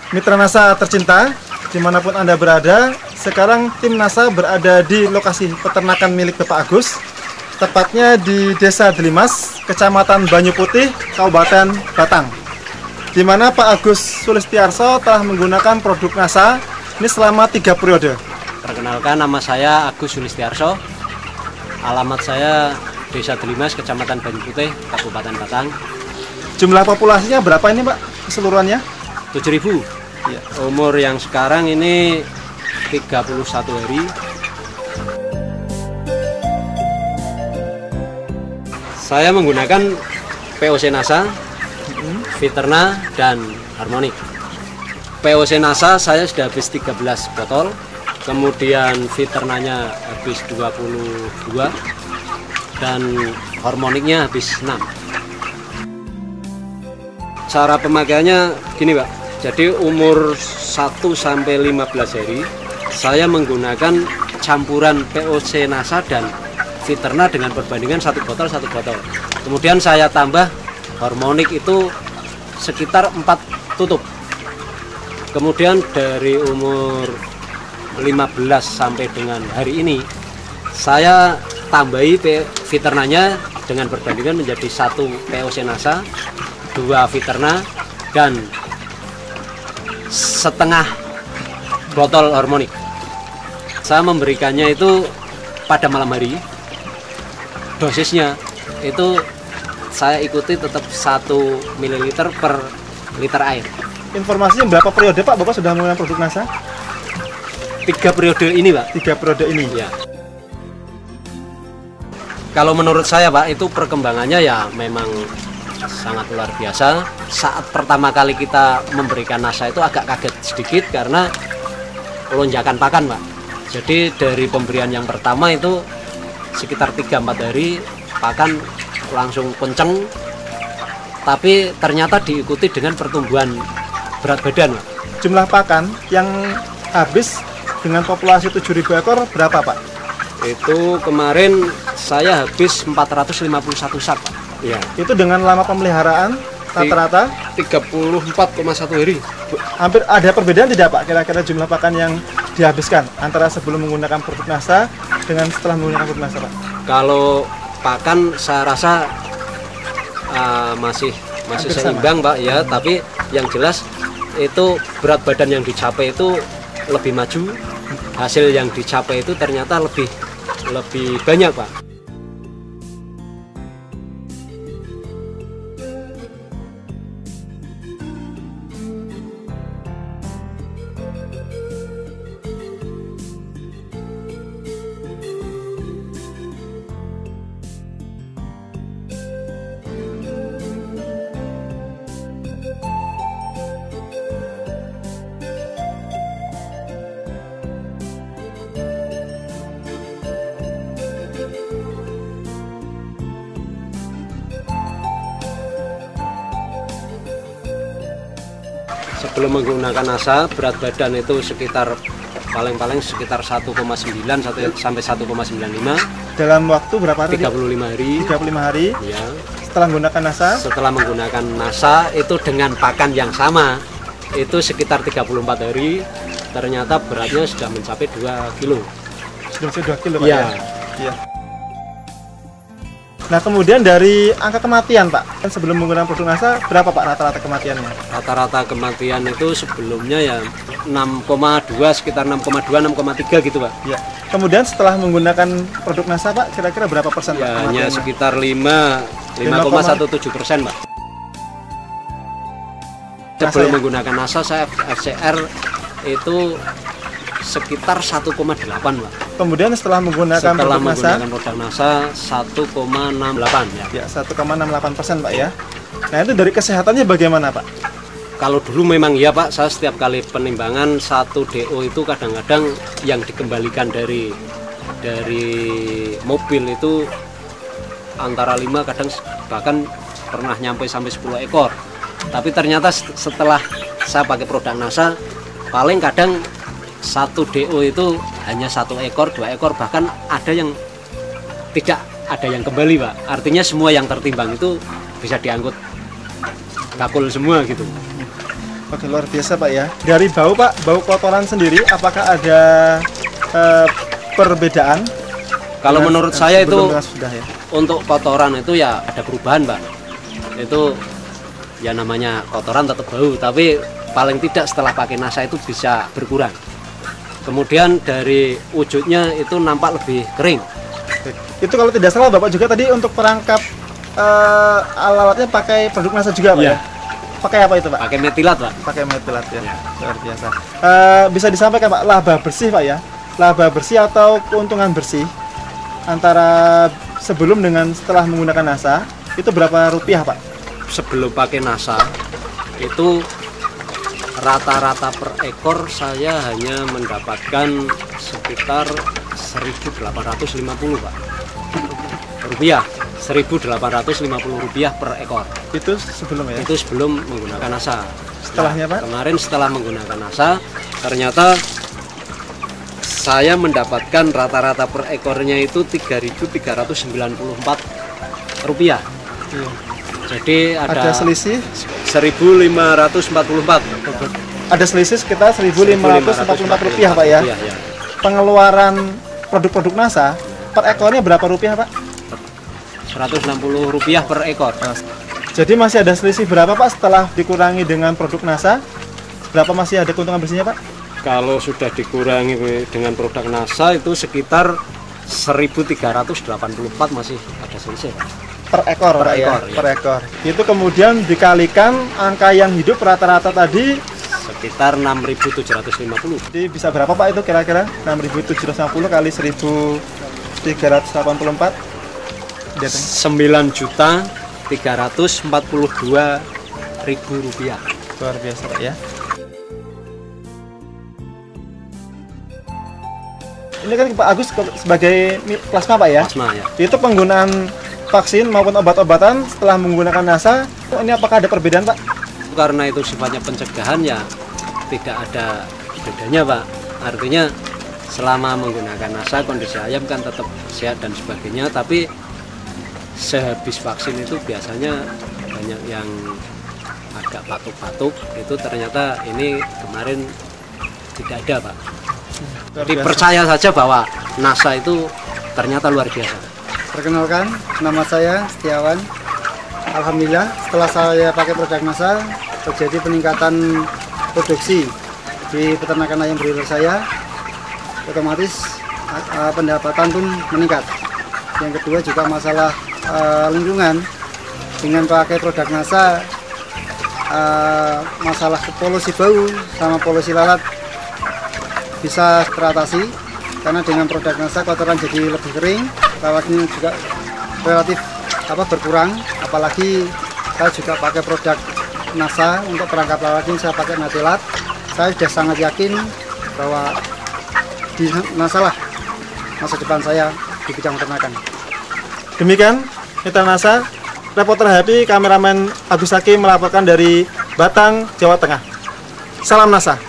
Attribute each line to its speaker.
Speaker 1: Mitra NASA tercinta, dimanapun Anda berada, sekarang tim NASA berada di lokasi peternakan milik Bapak Agus, tepatnya di Desa Delimas, Kecamatan Banyu Putih, Kabupaten Batang, di mana Pak Agus Sulistiarso telah menggunakan produk NASA ini selama 3 periode.
Speaker 2: Perkenalkan, nama saya Agus Sulistiarso, alamat saya Desa Delimas, Kecamatan Banyu Putih, Kabupaten Batang.
Speaker 1: Jumlah populasinya berapa ini Pak keseluruhannya?
Speaker 2: 7.000.
Speaker 1: Ya.
Speaker 2: Umur yang sekarang ini 31 hari. Saya menggunakan POC NASA, Viterna, dan Harmonic. POC NASA saya sudah habis 13 botol, kemudian Viternanya habis 22, dan Harmonicnya habis 6. Cara pemakaiannya gini Pak, jadi umur 1 sampai 15 hari saya menggunakan campuran POC NASA dan Viterna dengan perbandingan 1 botol. Kemudian saya tambah Harmonic itu sekitar 4 tutup. Kemudian dari umur 15 sampai dengan hari ini saya tambahi Viternanya dengan perbandingan menjadi 1 POC NASA, 2 Viterna, dan setengah botol Harmonic. Saya memberikannya itu pada malam hari. Dosisnya itu saya ikuti tetap 1 ml per liter air.
Speaker 1: Informasinya berapa periode Pak Bapak sudah menggunakan produk NASA?
Speaker 2: 3 periode ini Pak.
Speaker 1: 3 periode ini
Speaker 2: ya. Kalau menurut saya Pak, itu perkembangannya ya memang sangat luar biasa. Saat pertama kali kita memberikan NASA itu agak kaget sedikit karena lonjakan pakan Pak. Jadi dari pemberian yang pertama itu sekitar 3-4 hari pakan langsung kenceng, tapi ternyata diikuti dengan pertumbuhan berat badan Pak.
Speaker 1: Jumlah pakan yang habis dengan populasi 7.000 ekor berapa Pak?
Speaker 2: Itu kemarin saya habis 451 sak Pak.
Speaker 1: Ya. Itu dengan lama pemeliharaan rata-rata
Speaker 2: 34,1 hari.
Speaker 1: Hampir ada perbedaan tidak Pak kira-kira jumlah pakan yang dihabiskan antara sebelum menggunakan produk NASA dengan setelah menggunakan produk NASA Pak?
Speaker 2: Kalau pakan saya rasa masih seimbang Pak ya, tapi yang jelas itu berat badan yang dicapai itu lebih maju, hasil yang dicapai itu ternyata lebih banyak Pak. Sebelum menggunakan NASA, berat badan itu sekitar paling-paling sekitar 1,9 sampai 1,95.
Speaker 1: Dalam waktu berapa hari?
Speaker 2: 35 hari.
Speaker 1: 35 hari.
Speaker 2: Ya.
Speaker 1: Setelah menggunakan NASA?
Speaker 2: Setelah menggunakan NASA itu dengan pakan yang sama, itu sekitar 34 hari, ternyata beratnya sudah mencapai 2 kilo.
Speaker 1: Sudah mencapai 2 kilo Pak
Speaker 2: ya?
Speaker 1: Iya. Nah kemudian dari angka kematian Pak, sebelum menggunakan produk NASA berapa Pak rata-rata kematiannya?
Speaker 2: Rata-rata kematian itu sebelumnya ya 6,2, sekitar 6,2, 6,3 gitu Pak.
Speaker 1: Ya. Kemudian setelah menggunakan produk NASA Pak, kira-kira berapa persen Pak?
Speaker 2: Ya, hanya sekitar 5,17% Pak. Sebelum menggunakan NASA saya FCR itu sekitar 1,8 Pak.
Speaker 1: Kemudian setelah menggunakan produk
Speaker 2: NASA 1,68 ya.
Speaker 1: Ya 1,68% Pak ya. Nah itu dari kesehatannya bagaimana Pak?
Speaker 2: Kalau dulu memang ya Pak, saya setiap kali penimbangan 1 DO itu kadang-kadang yang dikembalikan dari mobil itu antara 5 kadang bahkan pernah nyampe sampai 10 ekor. Tapi ternyata setelah saya pakai produk NASA paling kadang 1 DO itu hanya 1 ekor, 2 ekor, bahkan ada yang tidak ada yang kembali Pak. Artinya semua yang tertimbang itu bisa diangkut bakul semua gitu.
Speaker 1: Oke, luar biasa Pak ya. Dari bau Pak, bau kotoran sendiri, apakah ada perbedaan?
Speaker 2: Kalau menurut saya itu
Speaker 1: sebelum dengan sudah ya.
Speaker 2: untuk kotoran itu ya ada perubahan, Pak. Itu ya namanya kotoran tetap bau, tapi paling tidak setelah pakai NASA itu bisa berkurang. Kemudian dari wujudnya itu nampak lebih kering.
Speaker 1: Oke. Itu kalau tidak salah Bapak juga tadi untuk perangkap alatnya pakai produk NASA juga Pak
Speaker 2: Iya.
Speaker 1: ya? Pakai apa itu Pak?
Speaker 2: Pakai metilat, Pak.
Speaker 1: Pakai metilat ya.
Speaker 2: Ya.
Speaker 1: Luar biasa. Bisa disampaikan Pak, laba bersih Pak ya? Laba bersih atau keuntungan bersih antara sebelum dengan setelah menggunakan NASA itu berapa rupiah Pak?
Speaker 2: Sebelum pakai NASA itu rata-rata per ekor saya hanya mendapatkan sekitar 1.850 Pak. Rupiah. 1.850 rupiah per ekor.
Speaker 1: Itu sebelum ya?
Speaker 2: Itu sebelum menggunakan NASA.
Speaker 1: Setelahnya Pak?
Speaker 2: Kemarin setelah menggunakan NASA ternyata saya mendapatkan rata-rata per ekornya itu 3.394 rupiah.
Speaker 1: Iya.
Speaker 2: Jadi
Speaker 1: Ada selisih?
Speaker 2: 1.544.
Speaker 1: Ada selisih sekitar 1.544 rupiah Pak ya?
Speaker 2: Ya.
Speaker 1: Pengeluaran produk-produk NASA per ekornya berapa rupiah Pak?
Speaker 2: 160 rupiah per ekor.
Speaker 1: Jadi masih ada selisih berapa Pak setelah dikurangi dengan produk NASA? Berapa masih ada keuntungan bersihnya Pak?
Speaker 2: Kalau sudah dikurangi dengan produk NASA itu sekitar 1.384 masih ada selisih, Pak.
Speaker 1: Per ekor
Speaker 2: Per
Speaker 1: Pak ya?
Speaker 2: ekor, ya.
Speaker 1: Per ekor. Itu kemudian dikalikan angka yang hidup rata-rata tadi,
Speaker 2: Sekitar 6.750.
Speaker 1: jadi bisa berapa Pak itu kira-kira? 6.750 kali 1.384?
Speaker 2: 9.342.000 rupiah.
Speaker 1: Luar biasa Pak ya. Ini kan Pak Agus sebagai plasma Pak ya?
Speaker 2: Plasma ya.
Speaker 1: Itu penggunaan vaksin maupun obat-obatan setelah menggunakan NASA, ini apakah ada perbedaan Pak?
Speaker 2: Karena itu sifatnya pencegahan ya tidak ada bedanya, Pak. Artinya selama menggunakan NASA kondisi ayam kan tetap sehat dan sebagainya, tapi sehabis vaksin itu biasanya banyak yang agak batuk-batuk, itu ternyata ini kemarin tidak ada, Pak. Jadi percaya saja bahwa NASA itu ternyata luar biasa.
Speaker 3: Perkenalkan, nama saya Setiawan. Alhamdulillah, setelah saya pakai produk NASA, terjadi peningkatan produksi di peternakan ayam broiler saya. Otomatis pendapatan pun meningkat. Yang kedua juga masalah lingkungan. Dengan pakai produk NASA, masalah polusi bau sama polusi lalat bisa teratasi, karena dengan produk NASA kotoran jadi lebih kering, lalatnya juga relatif berkurang. Apalagi saya juga pakai produk NASA untuk perangkap lalat ini, saya pakai metilat. Saya sudah sangat yakin bahwa di NASA lah masa depan saya di bidang peternakan.
Speaker 1: Demikian mitra NASA, reporter Happy, kameramen Agus Hakim melaporkan dari Batang, Jawa Tengah. Salam NASA.